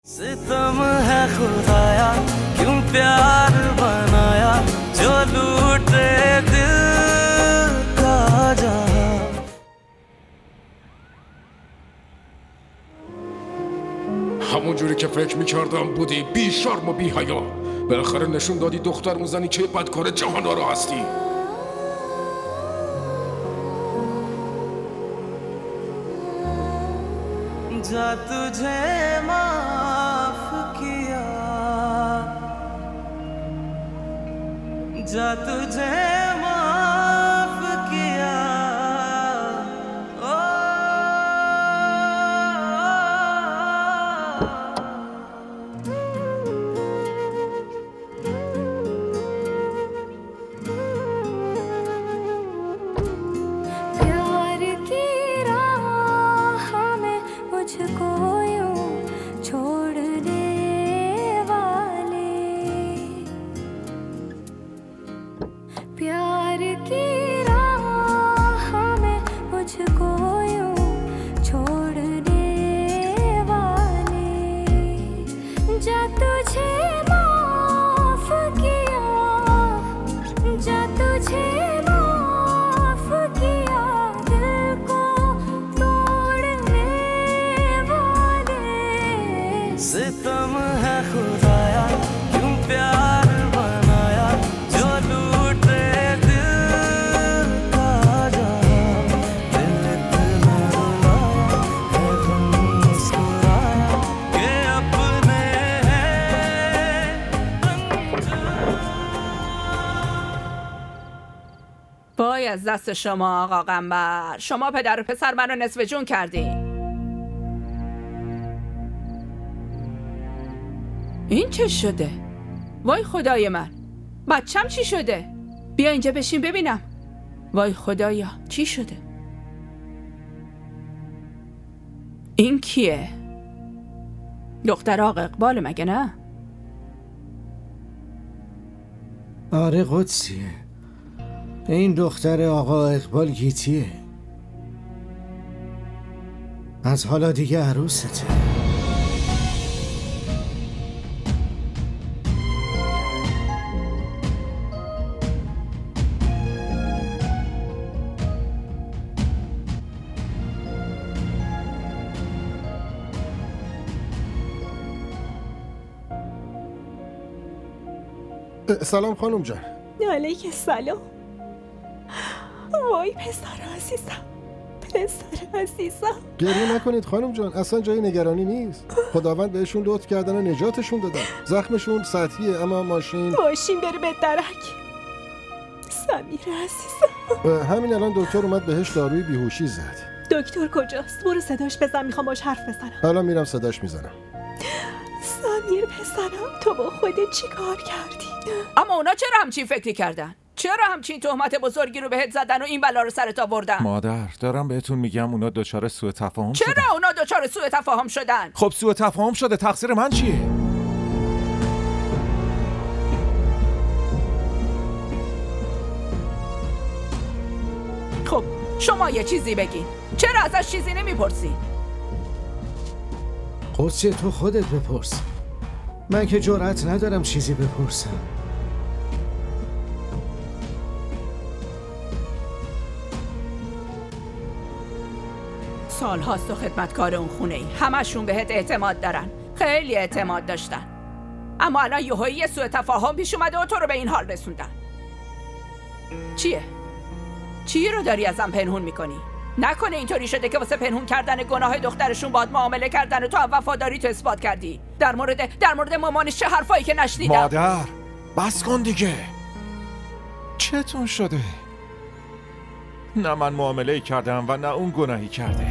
सितम है खुदाया क्यों प्यार बनाया जो लूटे दिल का जहां. همون جوری که فکر میکردم بودی، بی شرم و بی حیا. بالاخره نشون دادی دختر اون زنی که بدکار جهان رو هستی. जा तुझे माफ किया जा तुझे माफ किया ओ प्यार की राह में मुझको यूं छोड़ने वाले प्यार की राह में मुझको यूं छोड़ने वाले जा तुझे माफ किया जा तुझे माफ किया दिल को तोड़ने वाले सितम है खुदाया क्यों प्यार बनाया जो लूटे दिल का जहां. दिल इतना रुलाया है तुम मुस्कुराया कि अपने हैं وای از دست شما آقا قنبر. شما پدر و پسر منو نصف جون کردین. این چه شده؟ وای خدای من، بچم چی شده؟ بیا اینجا بشین ببینم. وای خدایا چی شده؟ این کیه؟ دختر آقا اقبال مگه نه؟ آره قدسیه، این دختر آقا اقبال گیتیه. از حالا دیگه عروسته. سلام خانم جان. علیک سلام. وای پسر عزیزم، پسر عزیزم. گریه نکنید خانم جان، اصلا جای نگرانی نیست. خداوند بهشون لطف کردن و نجاتشون دادن. زخمشون سطحیه اما ماشین بره به درک. سمیر عزیزم، همین الان دکتر اومد بهش داروی بیهوشی زد. دکتر کجاست؟ برو صداش بزن، میخوام باش حرف بزنم. الان میرم صداش میزنم. سمیر پسرم، تو با خودت چی کار کردی؟ اما اونا چرا همچین فکری کردن؟ چرا همچین تهمت بزرگی رو بهت زدن و این بلا رو سرت آوردن؟ مادر دارم بهتون میگم اونا دچار سوء تفاهم شدن. چرا اونا دچار سوء تفاهم شدن؟ خب سوء تفاهم شده، تقصیر من چیه؟ خب شما یه چیزی بگین، چرا ازش چیزی نمیپرسی؟ قدسیه تو خودت بپرس، من که جرأت ندارم چیزی بپرسم. سال هاست تو خدمتکار اون خونه ای، همشون بهت اعتماد دارن، خیلی اعتماد داشتن، اما الان یهویی سوء تفاهم پیش اومده و تو رو به این حال رسوندن. چیه؟ چی رو داری ازم پنهون میکنی؟ نکنه اینطوری شده که واسه پنهون کردن گناه دخترشون باهات معامله کردن و تو هم وفاداری تو اثبات کردی؟ در مورد مامانش چه حرفایی که نشنیدم؟ مادر بس کن دیگه. چتون شده؟ نه من معامله کردم و نه اون گناهی کرده.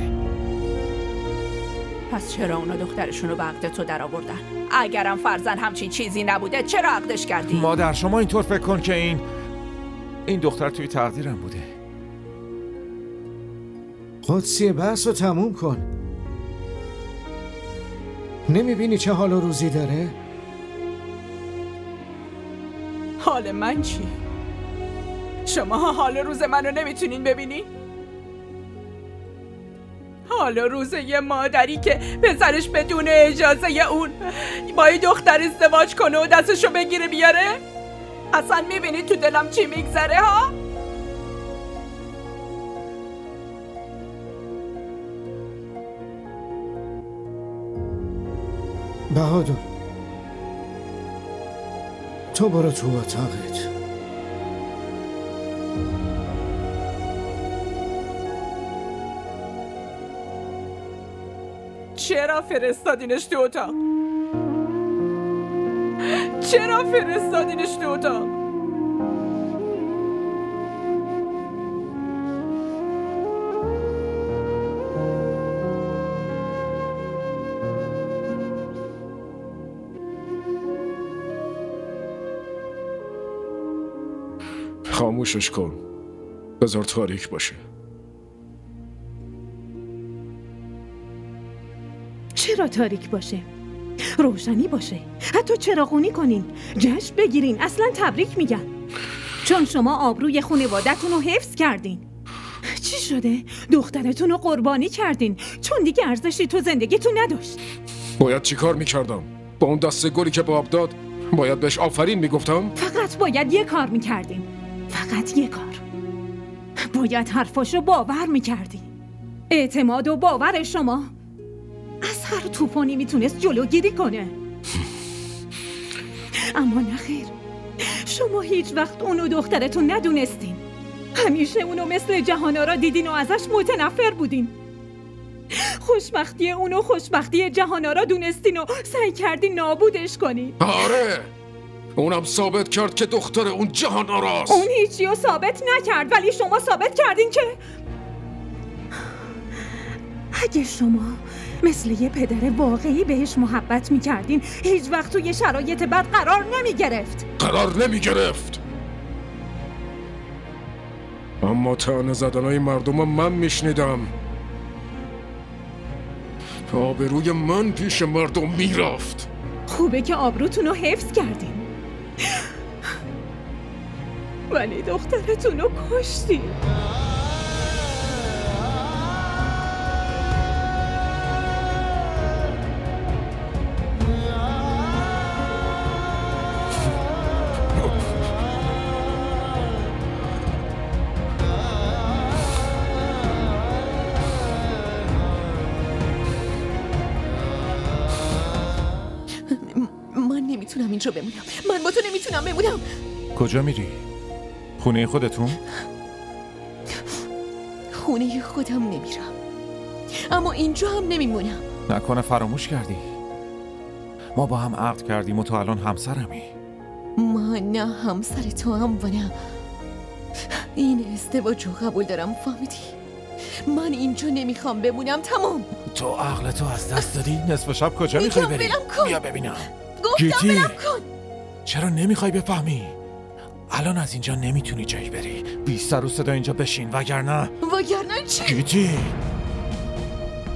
پس چرا اونا دخترشون رو به عقد تو در آوردن؟ اگرم فرضاً همچین چیزی نبوده چرا عقدش کردی؟ مادر شما اینطور فکر کن که این دختر توی تقدیرم بوده. قدسیه بحث رو تموم کن. نمیبینی چه حال و روزی داره؟ حال من چی؟ شما حال روز منو نمیتونین ببینین؟ حالا روز یه مادری که پسرش بدون اجازه اون با یه دختر ازدواج کنه و دستشو بگیره بیاره؟ اصلا میبینی تو دلم چی میگذره ها؟ بهادر، تو برو تو اتاقت. چرا فرستادینش تو اتاق؟ چرا فرستادینش تو اتاق؟ خاموشش کن، بذار تاریک باشه. چرا تاریک باشه؟ روشنی باشه. حتی چراغونی کنین، جشن بگیرین، اصلا تبریک میگن، چون شما آبروی خانواده‌تون رو حفظ کردین. چی شده؟ دخترتون رو قربانی کردین چون دیگه ارزشی تو زندگیتون نداشت. باید چی کار میکردم؟ با اون دسته گلی که به آب داد باید بهش آفرین میگفتم؟ فقط باید یه کار میکردین، فقط یه کار. باید حرفاشو باور میکردین. اعتماد و باور شما از هر طوفانی میتونست جلوگیری کنه. اما نخیر، شما هیچ وقت اونو دخترتون ندونستین. همیشه اونو مثل جهانارا دیدین و ازش متنفر بودین. خوشبختی اونو خوشبختی جهانارا دونستین و سعی کردین نابودش کنین. آره، اونم ثابت کرد که دختر اون جهاناراست. اون هیچی رو ثابت نکرد، ولی شما ثابت کردین که اگه شما مثل یه پدر واقعی بهش محبت میکردین هیچ وقت توی شرایط بد قرار نمیگرفت. اما طعنه زدنهای مردم من میشنیدم. آبروی من پیش مردم میرفت. خوبه که آبروتون رو حفظ کردین، ولی دخترتون رو کشتین. نمیتونم اینجا بمونم. من با تو نمیتونم بمونم. کجا میری؟ خونه خودتون؟ خونه خودم نمیرم، اما اینجا هم نمیمونم. نکنه فراموش کردی؟ ما با هم عقد کردیم و تو الان همسرمی. ما نه همسر تو هم و نه این ازدواج رو قبول دارم. فهمیدی؟ من اینجا نمیخوام بمونم. تمام. تو عقلتو از دست دادی؟ نصف شب کجا میخوای بری؟ بیا ببینم. گفتم بلم کن. چرا نمیخوای بفهمی؟ الان از اینجا نمیتونی جایی بری. بی سر و صدا اینجا بشین، وگرنه چی؟ گیتی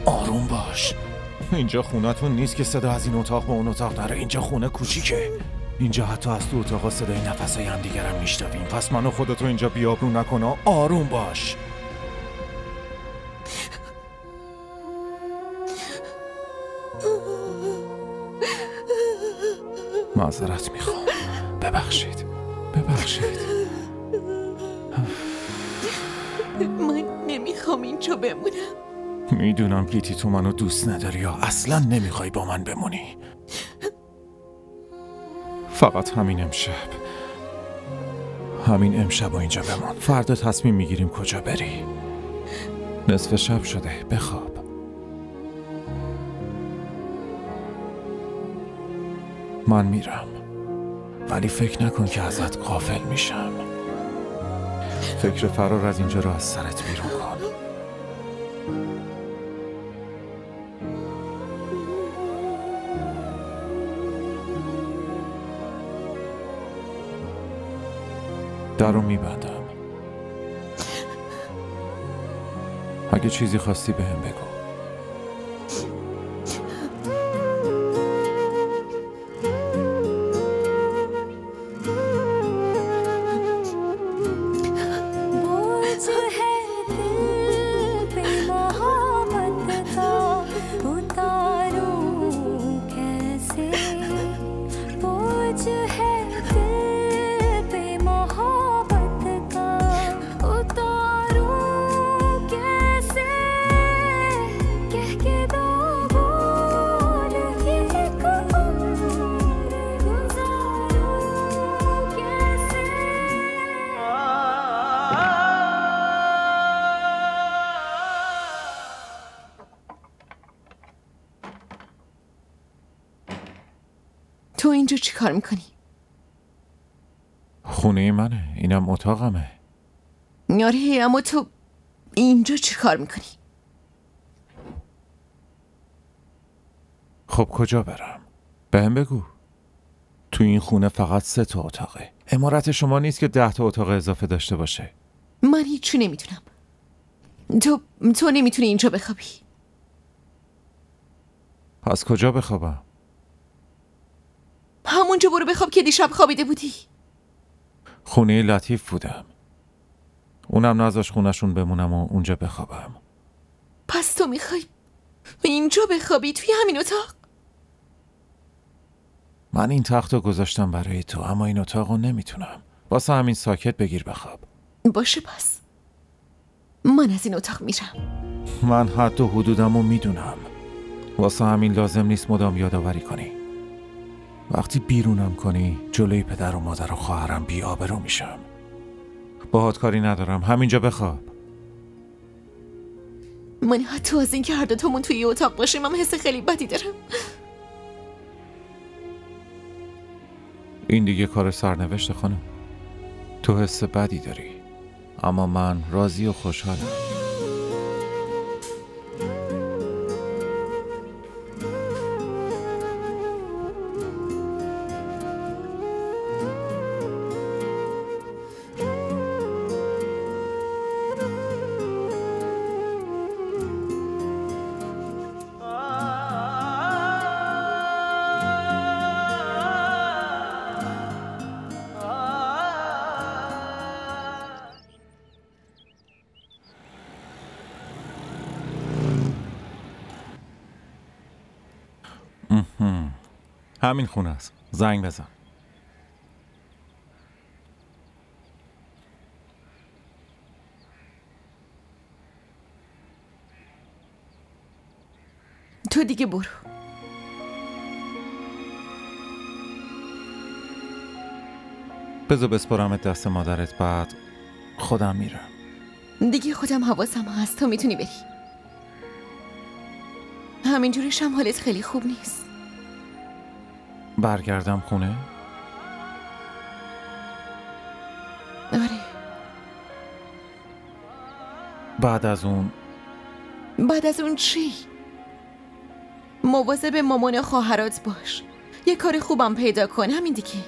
آروم باش. اینجا خونتون نیست که صدا از این اتاق به اون اتاق نره. اینجا خونه کوچیکه. اینجا حتی از تو اتاق صدای نفسای هم دیگرم میشنویم. پس منو خودتو اینجا بیابرو نکن. آروم باش. معذرت میخوام. ببخشید. من نمیخوام اینجا بمونم. میدونم گیتی تو منو دوست نداری یا اصلا نمیخوای با من بمونی. فقط همین امشب و اینجا بمون. فردا تصمیم میگیریم کجا بری. نصف شب شده، بخواب. من میرم، ولی فکر نکن که ازت غافل میشم. فکر فرار از اینجا رو از سرت بیرون کن. در رو میبندم. اگه چیزی خواستی بهم بگو. تو اینجا چی کار میکنی؟ خونه منه، اینم اتاقمه. آره اما تو اینجا چی کار میکنی؟ خب کجا برم؟ بهم بگو. تو این خونه فقط 3 تا اتاقه. عمارت شما نیست که 10 تا اتاق اضافه داشته باشه. من هیچی نمیتونم. تو نمیتونی اینجا بخوابی. پس کجا بخوابم؟ همونجا برو بخواب که دیشب خوابیده بودی. خونه لطیف بودم. اونم نذاش خونشون بمونم و اونجا بخوابم. پس تو میخوای اینجا بخوابی توی همین اتاق؟ من این تختو گذاشتم برای تو، اما این اتاقو نمیتونم. واسه همین ساکت بگیر بخواب. باشه پس من از این اتاق میرم. من حد و حدودمو میدونم. واسه همین لازم نیست مدام یادآوری کنی. وقتی بیرونم کنی جلوی پدر و مادر و خواهرم بی‌آبرو میشم. باهات کاری ندارم، همینجا بخواب. من حتی از این که هر دوتامون توی اتاق باشیم هم حس خیلی بدی دارم. این دیگه کار سرنوشت خانم. تو حس بدی داری، اما من راضی و خوشحالم. همین خونه است. زنگ بزن. تو دیگه برو. بذار بسپرمت دست مادرت، بعد خودم میرم. دیگه خودم حواسم هست، تو میتونی بری. همینجوریش هم حالت خیلی خوب نیست. برگردم خونه؟ آره. بعد از اون چی؟ مواظب مامان و خواهرات باش. یه کار خوبم پیدا کن، همین دیگه.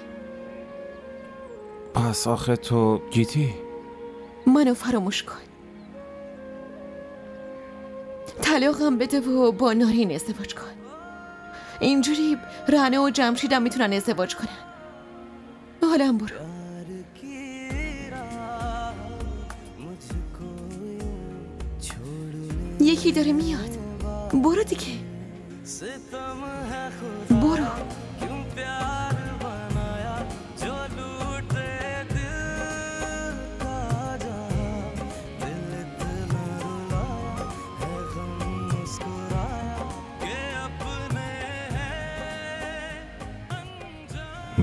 پس آخه تو گیتی؟ منو فراموش کن. طلاقم بده و با نارین ازدواج کن. اینجوری رانه و جمشیدم میتونن ازدواج کنن. حالا برو. یکی داره میاد. برو دیگه. برو.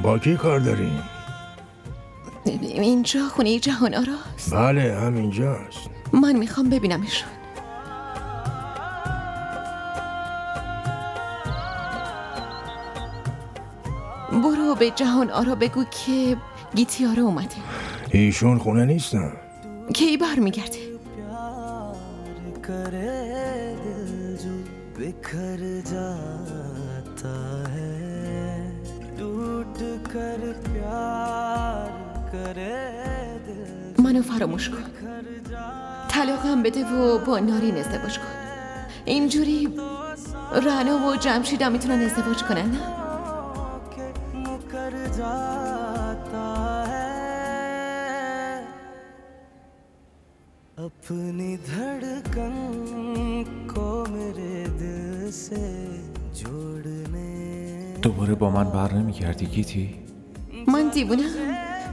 با کی کار داریم؟ اینجا خونه جهان آراست. بله همینجاست. من میخوام ببینمشون. برو به جهان آرا بگو که گیتی آرا اومده. ایشون خونه نیستن. کی برمیگرده؟ منو فراموش کن. طلاقم بده و با نارین ازدواج کن. اینجوری رانا و جمشیدم میتونن ازدواج کنن. نه؟ अपनी धड़कन को मेरे दिल से जोड़ने دوباره با من بر نمیگردی گیتی؟ من دیوونم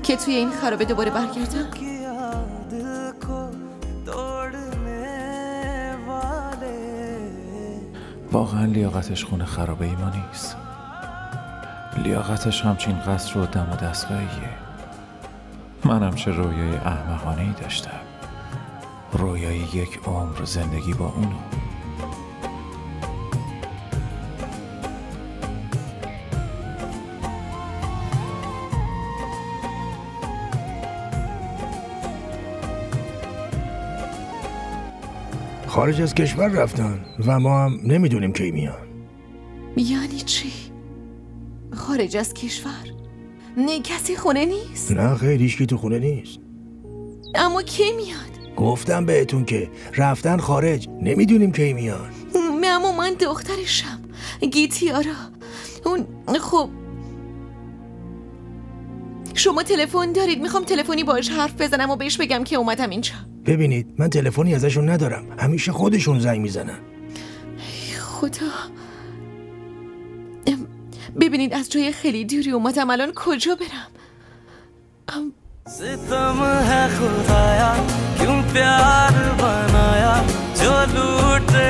که توی این خرابه دوباره برگردم. واقعا لیاقتش خونه خرابه ای ما نیست. لیاقتش همچین قصر و دم و دستگاهیه. منم چه رویای احمقانه ای داشتم. رویای یک عمر زندگی با اونو. خارج از کشور رفتن و ما هم نمیدونیم کی میان. یعنی چی؟ خارج از کشور؟ نه کسی خونه نیست؟ نه خیلی هیچکی تو خونه نیست. اما کی میاد؟ گفتم بهتون که رفتن خارج، نمیدونیم کی میان. اما من دخترشم گیتیارا. اون خب شما تلفن دارید؟ میخوام تلفنی باهاش حرف بزنم و بهش بگم که اومدم اینجا. ببینید من تلفنی ازشون ندارم، همیشه خودشون زنگ میزنن. خدا. ببینید از جای خیلی دوری اومدم، الان کجا برم؟ सितम है खुदाया क्यों प्यार बनाया जो लूटे